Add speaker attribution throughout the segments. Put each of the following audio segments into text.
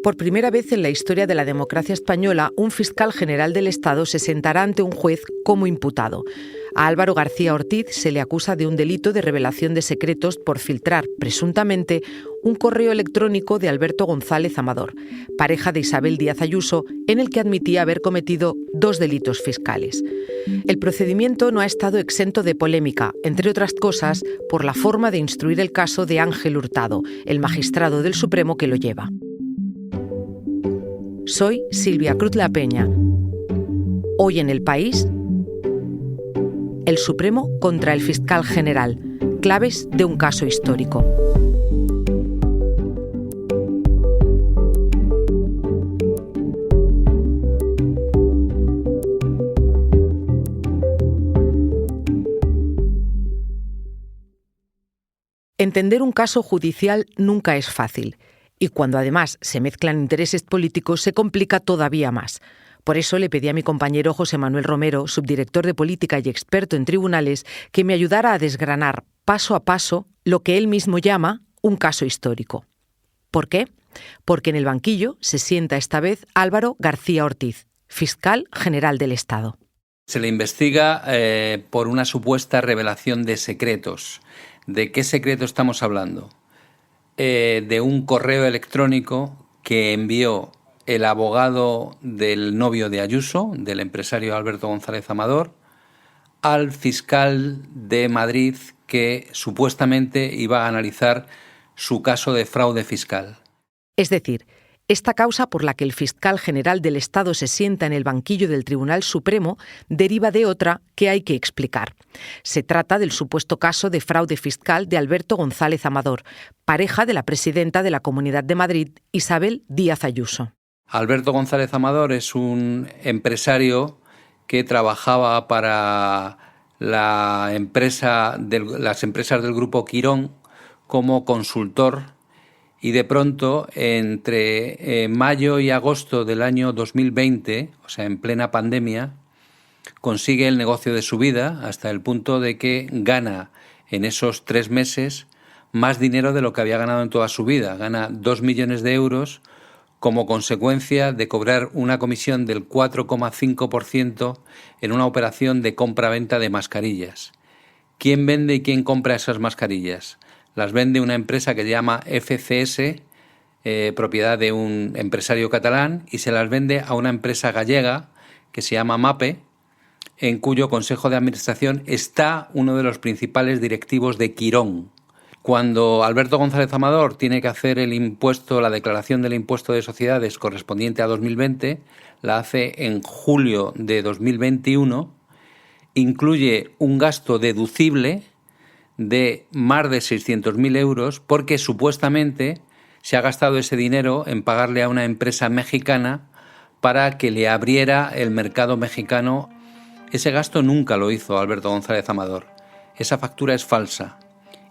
Speaker 1: Por primera vez en la historia de la democracia española, un fiscal general del Estado se sentará ante un juez como imputado. A Álvaro García Ortiz se le acusa de un delito de revelación de secretos por filtrar, presuntamente, un correo electrónico de Alberto González Amador, pareja de Isabel Díaz Ayuso, en el que admitía haber cometido 2 delitos fiscales. El procedimiento no ha estado exento de polémica, entre otras cosas, por la forma de instruir el caso de Ángel Hurtado, el magistrado del Supremo que lo lleva. Soy Silvia Cruz La Peña. Hoy en El País, el Supremo contra el fiscal general. Claves de un caso histórico. Entender un caso judicial nunca es fácil. Y cuando además se mezclan intereses políticos se complica todavía más. Por eso le pedí a mi compañero José Manuel Romero, subdirector de política y experto en tribunales, que me ayudara a desgranar paso a paso lo que él mismo llama un caso histórico. ¿Por qué? Porque en el banquillo se sienta esta vez Álvaro García Ortiz, fiscal general del Estado.
Speaker 2: Se le investiga por una supuesta revelación de secretos. ¿De qué secreto estamos hablando? De un correo electrónico que envió el abogado del novio de Ayuso, del empresario Alberto González Amador, al fiscal de Madrid que supuestamente iba a analizar su caso de fraude fiscal.
Speaker 1: Es decir, esta causa por la que el fiscal general del Estado se sienta en el banquillo del Tribunal Supremo deriva de otra que hay que explicar. Se trata del supuesto caso de fraude fiscal de Alberto González Amador, pareja de la presidenta de la Comunidad de Madrid, Isabel Díaz Ayuso.
Speaker 2: Alberto González Amador es un empresario que trabajaba para las empresas del grupo Quirón como consultor. Y de pronto, entre mayo y agosto del año 2020, o sea, en plena pandemia, consigue el negocio de su vida hasta el punto de que gana en esos 3 meses más dinero de lo que había ganado en toda su vida. Gana 2 millones de euros como consecuencia de cobrar una comisión del 4,5% en una operación de compra-venta de mascarillas. ¿Quién vende y quién compra esas mascarillas? Las vende una empresa que se llama FCS, propiedad de un empresario catalán, y se las vende a una empresa gallega que se llama MAPE, en cuyo consejo de administración está uno de los principales directivos de Quirón. Cuando Alberto González Amador tiene que hacer la declaración del impuesto de sociedades correspondiente a 2020, la hace en julio de 2021, incluye un gasto deducible de más de 600.000 euros porque supuestamente se ha gastado ese dinero en pagarle a una empresa mexicana para que le abriera el mercado mexicano. Ese gasto nunca lo hizo Alberto González Amador. Esa factura es falsa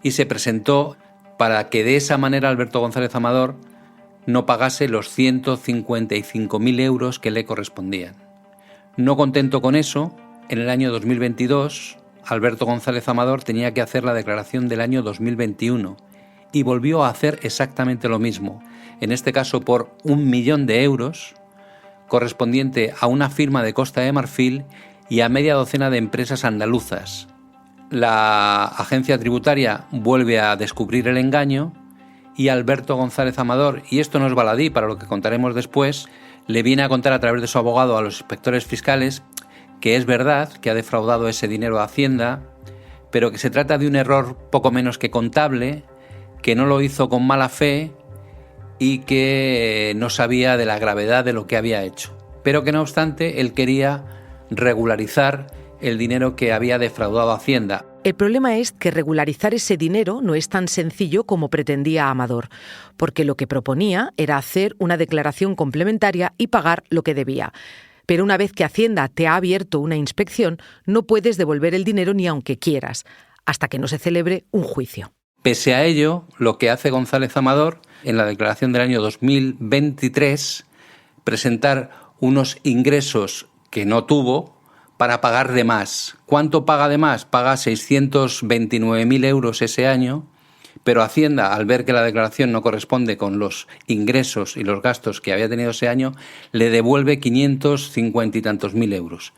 Speaker 2: y se presentó para que de esa manera Alberto González Amador no pagase los 155.000 euros que le correspondían. No contento con eso, en el año 2022 Alberto González Amador tenía que hacer la declaración del año 2021 y volvió a hacer exactamente lo mismo, en este caso por 1 millón de euros, correspondiente a una firma de Costa de Marfil y a media docena de empresas andaluzas. La agencia tributaria vuelve a descubrir el engaño y Alberto González Amador, y esto no es baladí para lo que contaremos después, le viene a contar a través de su abogado a los inspectores fiscales que es verdad que ha defraudado ese dinero a Hacienda, pero que se trata de un error poco menos que contable, que no lo hizo con mala fe y que no sabía de la gravedad de lo que había hecho. Pero que no obstante, él quería regularizar el dinero que había defraudado a Hacienda.
Speaker 1: El problema es que regularizar ese dinero no es tan sencillo como pretendía Amador, porque lo que proponía era hacer una declaración complementaria y pagar lo que debía. Pero una vez que Hacienda te ha abierto una inspección, no puedes devolver el dinero ni aunque quieras, hasta que no se celebre un juicio.
Speaker 2: Pese a ello, lo que hace González Amador, en la declaración del año 2023, presentar unos ingresos que no tuvo para pagar de más. ¿Cuánto paga de más? Paga 629.000 euros ese año Pero Hacienda, al ver que la declaración no corresponde con los ingresos y los gastos que había tenido ese año, le devuelve 550 y tantos mil euros.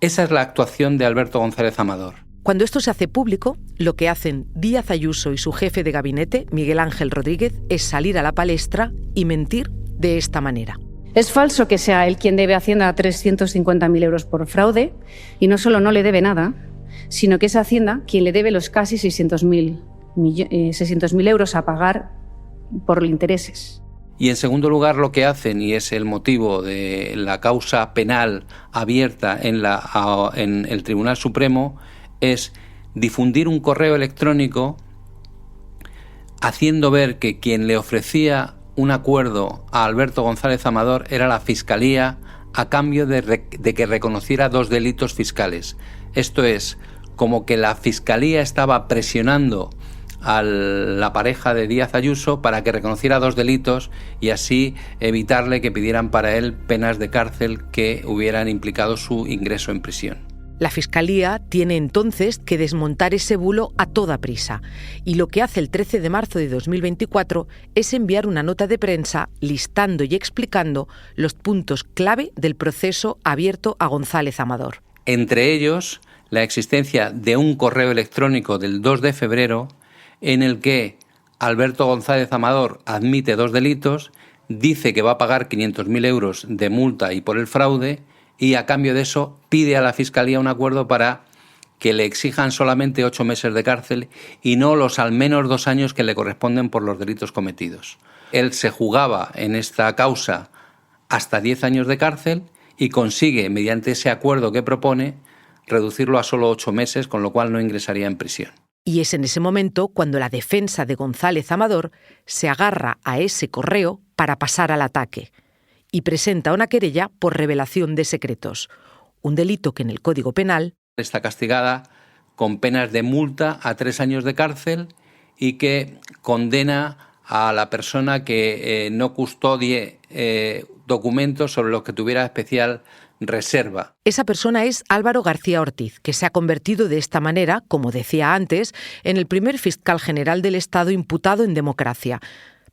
Speaker 2: Esa es la actuación de Alberto González Amador.
Speaker 1: Cuando esto se hace público, lo que hacen Díaz Ayuso y su jefe de gabinete, Miguel Ángel Rodríguez, es salir a la palestra y mentir de esta manera.
Speaker 3: Es falso que sea él quien debe a Hacienda 350.000 euros por fraude, y no solo no le debe nada, sino que es Hacienda quien le debe los casi 600.000 euros a pagar por intereses.
Speaker 2: Y en segundo lugar, lo que hacen, y es el motivo de la causa penal abierta en el Tribunal Supremo, es difundir un correo electrónico haciendo ver que quien le ofrecía un acuerdo a Alberto González Amador era la Fiscalía a cambio de que reconociera 2 delitos fiscales. Esto es, como que la Fiscalía estaba presionando a la pareja de Díaz Ayuso para que reconociera 2 delitos y así evitarle que pidieran para él penas de cárcel que hubieran implicado su ingreso en prisión.
Speaker 1: La Fiscalía tiene entonces que desmontar ese bulo a toda prisa, y lo que hace el 13 de marzo de 2024 es enviar una nota de prensa listando y explicando los puntos clave del proceso abierto a González Amador.
Speaker 2: Entre ellos, la existencia de un correo electrónico del 2 de febrero en el que Alberto González Amador admite 2 delitos, dice que va a pagar 500.000 euros de multa y por el fraude, y a cambio de eso pide a la Fiscalía un acuerdo para que le exijan solamente 8 meses de cárcel y no los al menos 2 años que le corresponden por los delitos cometidos. Él se jugaba en esta causa hasta 10 años de cárcel y consigue, mediante ese acuerdo que propone, reducirlo a solo 8 meses, con lo cual no ingresaría en prisión.
Speaker 1: Y es en ese momento cuando la defensa de González Amador se agarra a ese correo para pasar al ataque y presenta una querella por revelación de secretos, un delito que en el Código Penal
Speaker 2: está castigada con penas de multa a 3 años de cárcel y que condena a la persona que no custodie documentos sobre los que tuviera especial reserva.
Speaker 1: Esa persona es Álvaro García Ortiz, que se ha convertido de esta manera, como decía antes, en el primer fiscal general del Estado imputado en democracia.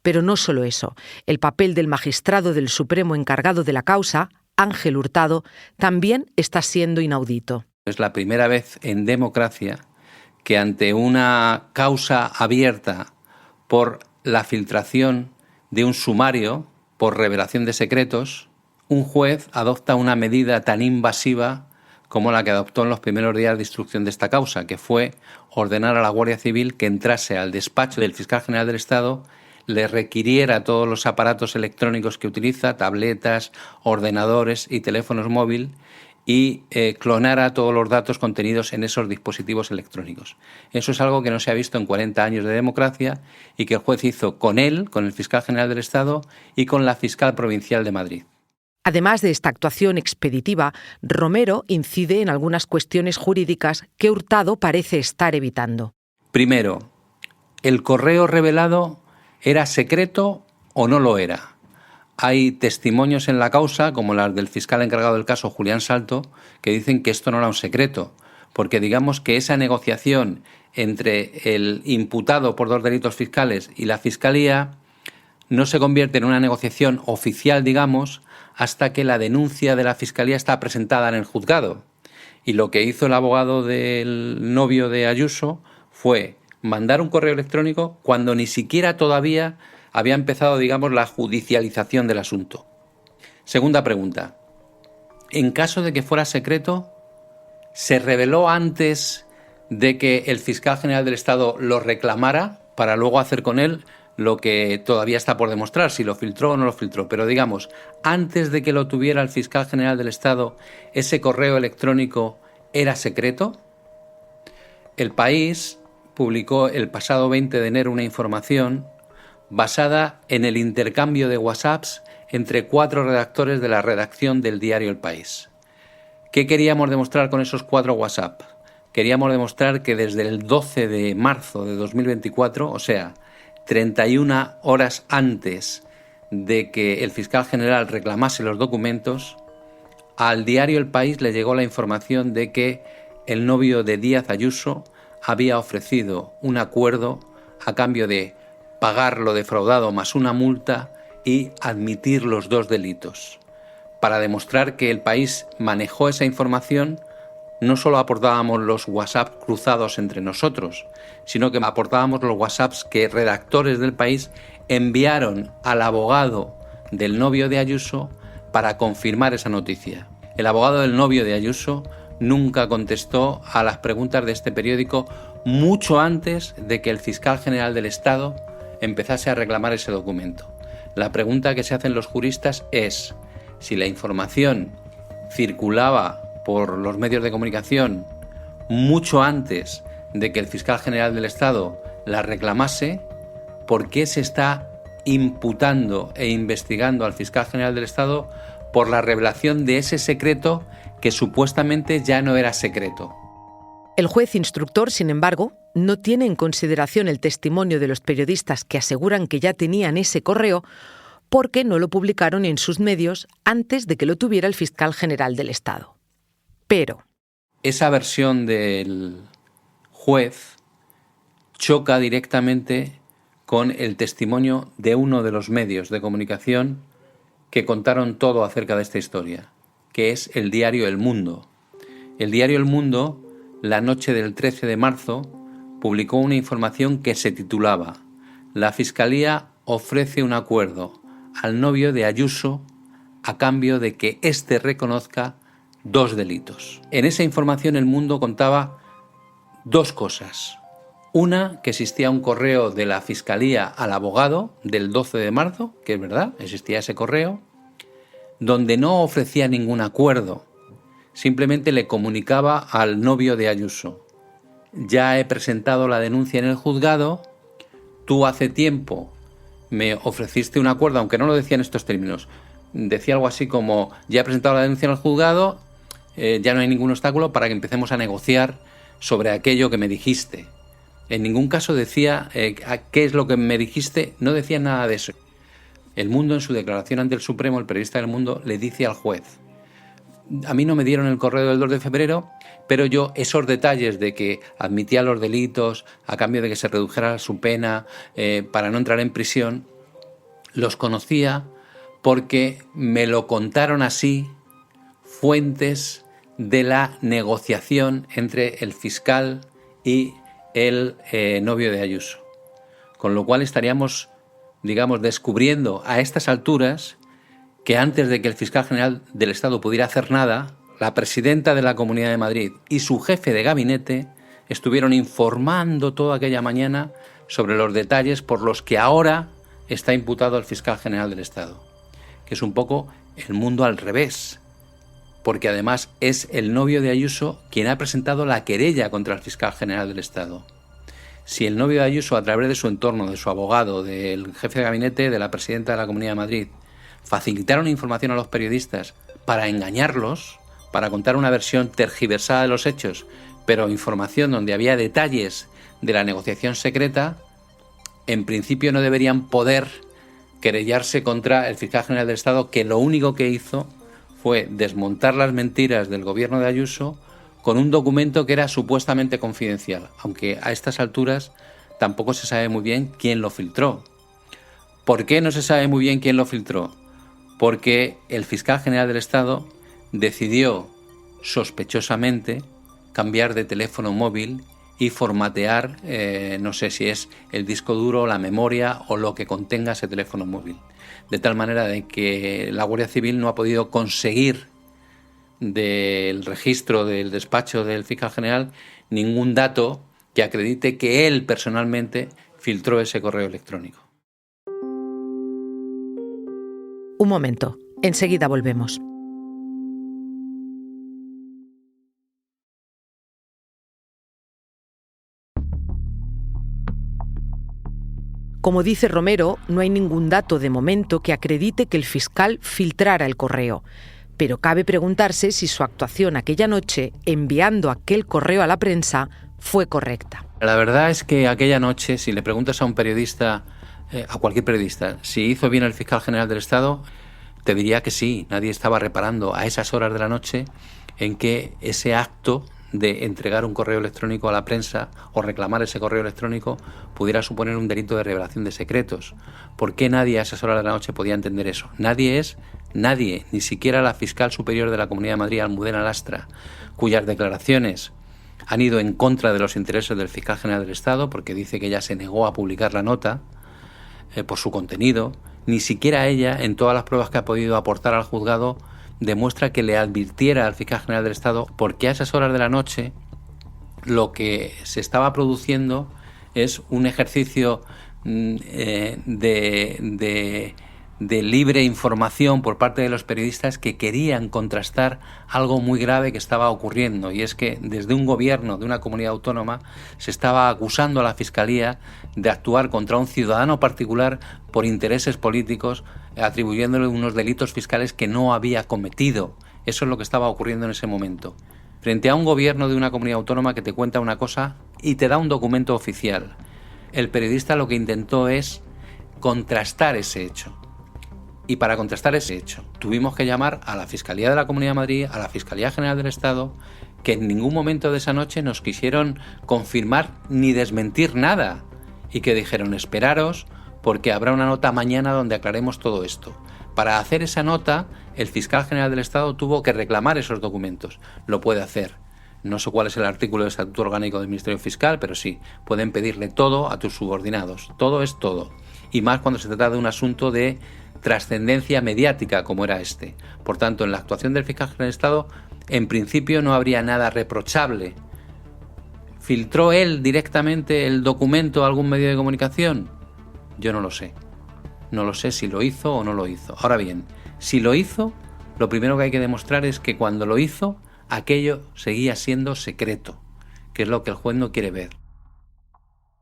Speaker 1: Pero no solo eso, el papel del magistrado del Supremo encargado de la causa, Ángel Hurtado, también está siendo inaudito.
Speaker 2: Es la primera vez en democracia que ante una causa abierta por la filtración de un sumario por revelación de secretos, un juez adopta una medida tan invasiva como la que adoptó en los primeros días de instrucción de esta causa, que fue ordenar a la Guardia Civil que entrase al despacho del fiscal general del Estado, le requiriera todos los aparatos electrónicos que utiliza, tabletas, ordenadores y teléfonos móviles, y clonara todos los datos contenidos en esos dispositivos electrónicos. Eso es algo que no se ha visto en 40 años de democracia y que el juez hizo con él, con el fiscal general del Estado y con la fiscal provincial de Madrid.
Speaker 1: Además de esta actuación expeditiva, Romero incide en algunas cuestiones jurídicas que Hurtado parece estar evitando.
Speaker 2: Primero, ¿el correo revelado era secreto o no lo era? Hay testimonios en la causa, como las del fiscal encargado del caso, Julián Salto, que dicen que esto no era un secreto, porque digamos que esa negociación entre el imputado por 2 delitos fiscales y la Fiscalía no se convierte en una negociación oficial, digamos, hasta que la denuncia de la Fiscalía está presentada en el juzgado. Y lo que hizo el abogado del novio de Ayuso fue mandar un correo electrónico cuando ni siquiera todavía había empezado, digamos, la judicialización del asunto. Segunda pregunta. En caso de que fuera secreto, ¿se reveló antes de que el fiscal general del Estado lo reclamara para luego hacer con él lo que todavía está por demostrar, si lo filtró o no lo filtró? Pero digamos, antes de que lo tuviera el fiscal general del Estado, ¿ese correo electrónico era secreto? El País publicó el pasado 20 de enero una información basada en el intercambio de WhatsApps entre 4 redactores de la redacción del diario El País. ¿Qué queríamos demostrar con esos 4 WhatsApp? Queríamos demostrar que desde el 12 de marzo de 2024, o sea, 31 horas antes de que el fiscal general reclamase los documentos, al diario El País le llegó la información de que el novio de Díaz Ayuso había ofrecido un acuerdo a cambio de pagar lo defraudado más una multa y admitir los 2 delitos. Para demostrar que el país manejó esa información, no solo aportábamos los WhatsApp cruzados entre nosotros, sino que aportábamos los WhatsApps que redactores del país enviaron al abogado del novio de Ayuso para confirmar esa noticia. El abogado del novio de Ayuso nunca contestó a las preguntas de este periódico mucho antes de que el fiscal general del Estado empezase a reclamar ese documento. La pregunta que se hacen los juristas es si la información circulaba por los medios de comunicación mucho antes de que el fiscal general del Estado la reclamase, ¿por qué se está imputando e investigando al fiscal general del Estado por la revelación de ese secreto que supuestamente ya no era secreto?
Speaker 1: El juez instructor, sin embargo, no tiene en consideración el testimonio de los periodistas que aseguran que ya tenían ese correo porque no lo publicaron en sus medios antes de que lo tuviera el fiscal general del Estado. Pero
Speaker 2: esa versión del juez choca directamente con el testimonio de uno de los medios de comunicación que contaron todo acerca de esta historia, que es el diario El Mundo. El diario El Mundo, la noche del 13 de marzo, publicó una información que se titulaba «La Fiscalía ofrece un acuerdo al novio de Ayuso a cambio de que éste reconozca 2 delitos». En esa información El Mundo contaba 2 cosas. Una, que existía un correo de la Fiscalía al abogado del 12 de marzo, que es verdad, existía ese correo, donde no ofrecía ningún acuerdo, simplemente le comunicaba al novio de Ayuso: ya he presentado la denuncia en el juzgado, tú hace tiempo me ofreciste un acuerdo, aunque no lo decía en estos términos, decía algo así como: ya he presentado la denuncia en el juzgado, ya no hay ningún obstáculo para que empecemos a negociar sobre aquello que me dijiste. En ningún caso decía qué es lo que me dijiste, no decía nada de eso. El Mundo, en su declaración ante el Supremo, el periodista del Mundo le dice al juez: a mí no me dieron el correo del 2 de febrero, pero yo esos detalles de que admitía los delitos a cambio de que se redujera su pena para no entrar en prisión, los conocía porque me lo contaron así fuentes de la negociación entre el fiscal y el novio de Ayuso. Con lo cual estaríamos, digamos, descubriendo a estas alturas que antes de que el fiscal general del Estado pudiera hacer nada, la presidenta de la Comunidad de Madrid y su jefe de gabinete estuvieron informando toda aquella mañana sobre los detalles por los que ahora está imputado el fiscal general del Estado. Que es un poco el mundo al revés, porque además es el novio de Ayuso quien ha presentado la querella contra el fiscal general del Estado. Si el novio de Ayuso, a través de su entorno, de su abogado, del jefe de gabinete, de la presidenta de la Comunidad de Madrid, facilitaron información a los periodistas para engañarlos, para contar una versión tergiversada de los hechos, pero información donde había detalles de la negociación secreta, en principio no deberían poder querellarse contra el fiscal general del Estado, que lo único que hizo fue desmontar las mentiras del gobierno de Ayuso con un documento que era supuestamente confidencial, aunque a estas alturas tampoco se sabe muy bien quién lo filtró. ¿Por qué no se sabe muy bien quién lo filtró? Porque el fiscal general del Estado decidió sospechosamente cambiar de teléfono móvil y formatear, no sé si es el disco duro, la memoria o lo que contenga ese teléfono móvil. De tal manera de que la Guardia Civil no ha podido conseguir del registro del despacho del fiscal general ningún dato que acredite que él personalmente filtró ese correo electrónico.
Speaker 1: Un momento, enseguida volvemos. Como dice Romero, no hay ningún dato de momento que acredite que el fiscal filtrara el correo. Pero cabe preguntarse si su actuación aquella noche, enviando aquel correo a la prensa, fue correcta.
Speaker 2: La verdad es que aquella noche, si le preguntas a un periodista, a cualquier periodista, si hizo bien el fiscal general del Estado, te diría que sí. Nadie estaba reparando a esas horas de la noche en que ese acto de entregar un correo electrónico a la prensa o reclamar ese correo electrónico pudiera suponer un delito de revelación de secretos. ¿Por qué nadie a esas horas de la noche podía entender eso? Nadie, ni siquiera la fiscal superior de la Comunidad de Madrid, Almudena Lastra, cuyas declaraciones han ido en contra de los intereses del fiscal general del Estado, porque dice que ella se negó a publicar la nota por su contenido. Ni siquiera ella, en todas las pruebas que ha podido aportar al juzgado, demuestra que le advirtiera al fiscal general del Estado, porque a esas horas de la noche lo que se estaba produciendo es un ejercicio de libre información por parte de los periodistas que querían contrastar algo muy grave que estaba ocurriendo, y es que desde un gobierno de una comunidad autónoma se estaba acusando a la Fiscalía de actuar contra un ciudadano particular por intereses políticos, atribuyéndole unos delitos fiscales que no había cometido. Eso es lo que estaba ocurriendo en ese momento. Frente a un gobierno de una comunidad autónoma que te cuenta una cosa y te da un documento oficial, el periodista lo que intentó es contrastar ese hecho. Y para contrastar ese hecho, tuvimos que llamar a la Fiscalía de la Comunidad de Madrid, a la Fiscalía General del Estado, que en ningún momento de esa noche nos quisieron confirmar ni desmentir nada, y que dijeron: esperaros, porque habrá una nota mañana donde aclaremos todo esto. Para hacer esa nota, el fiscal general del Estado tuvo que reclamar esos documentos. Lo puede hacer. No sé cuál es el artículo del Estatuto Orgánico del Ministerio Fiscal, pero sí, pueden pedirle todo a tus subordinados. Todo es todo. Y más cuando se trata de un asunto de trascendencia mediática como era este. Por tanto, en la actuación del fiscal general del Estado, en principio no habría nada reprochable. ¿Filtró él directamente el documento a algún medio de comunicación? Yo no lo sé. No lo sé si lo hizo o no lo hizo. Ahora bien, si lo hizo, lo primero que hay que demostrar es que cuando lo hizo, aquello seguía siendo secreto, que es lo que el juez no quiere ver.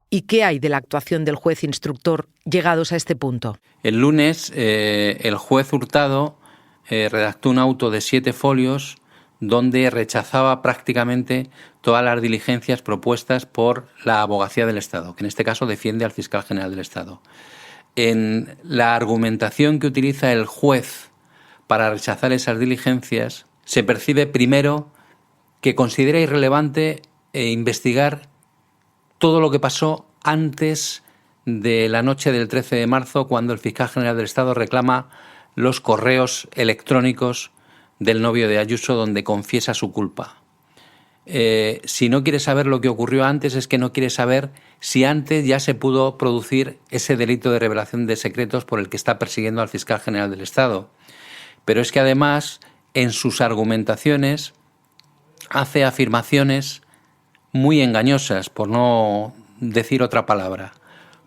Speaker 1: ¿Y qué hay de la actuación del juez instructor llegados a este punto?
Speaker 2: El lunes, el juez Hurtado redactó un auto de 7 folios donde rechazaba prácticamente todas las diligencias propuestas por la Abogacía del Estado, que en este caso defiende al fiscal general del Estado. En la argumentación que utiliza el juez para rechazar esas diligencias, se percibe primero que considera irrelevante investigar todo lo que pasó antes de la noche del 13 de marzo, cuando el fiscal general del Estado reclama los correos electrónicos del novio de Ayuso donde confiesa su culpa. Si no quiere saber lo que ocurrió antes, es que no quiere saber si antes ya se pudo producir ese delito de revelación de secretos por el que está persiguiendo al fiscal general del Estado. Pero es que además, en sus argumentaciones, hace afirmaciones muy engañosas, por no decir otra palabra.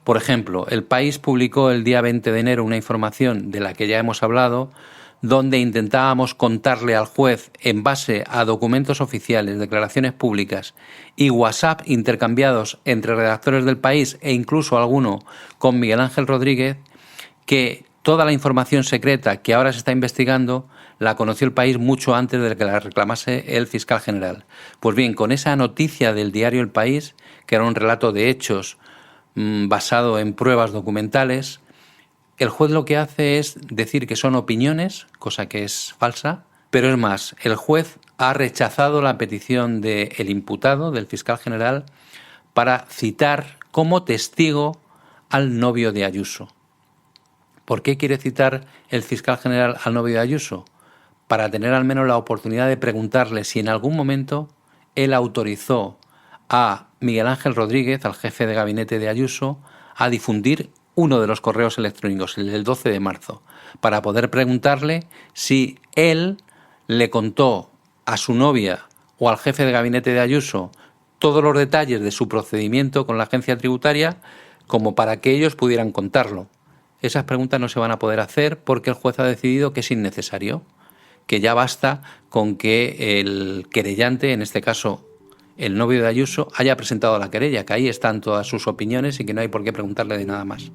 Speaker 2: Por ejemplo, El País publicó el día 20 de enero una información de la que ya hemos hablado, donde intentábamos contarle al juez, en base a documentos oficiales, declaraciones públicas y WhatsApp intercambiados entre redactores del País e incluso alguno con Miguel Ángel Rodríguez, que toda la información secreta que ahora se está investigando la conoció el País mucho antes de que la reclamase el fiscal general. Pues bien, con esa noticia del diario El País, que era un relato de hechos basado en pruebas documentales, el juez lo que hace es decir que son opiniones, cosa que es falsa, pero es más, el juez ha rechazado la petición del imputado, del fiscal general, para citar como testigo al novio de Ayuso. ¿Por qué quiere citar el fiscal general al novio de Ayuso? Para tener al menos la oportunidad de preguntarle si en algún momento él autorizó a Miguel Ángel Rodríguez, al jefe de gabinete de Ayuso, a difundir uno de los correos electrónicos, el del 12 de marzo, para poder preguntarle si él le contó a su novia o al jefe de gabinete de Ayuso todos los detalles de su procedimiento con la agencia tributaria, como para que ellos pudieran contarlo. Esas preguntas no se van a poder hacer porque el juez ha decidido que es innecesario, que ya basta con que el querellante, en este caso el novio de Ayuso, haya presentado la querella, que ahí están todas sus opiniones y que no hay por qué preguntarle de nada más.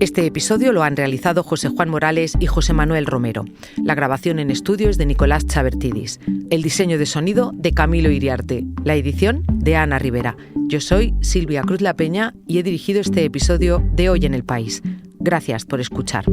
Speaker 1: Este episodio lo han realizado José Juan Morales y José Manuel Romero. La grabación en estudio es de Nicolás Chabertidis. El diseño de sonido de Camilo Iriarte. La edición de Ana Rivera. Yo soy Silvia Cruz La Peña y he dirigido este episodio de Hoy en el País. Gracias por escuchar.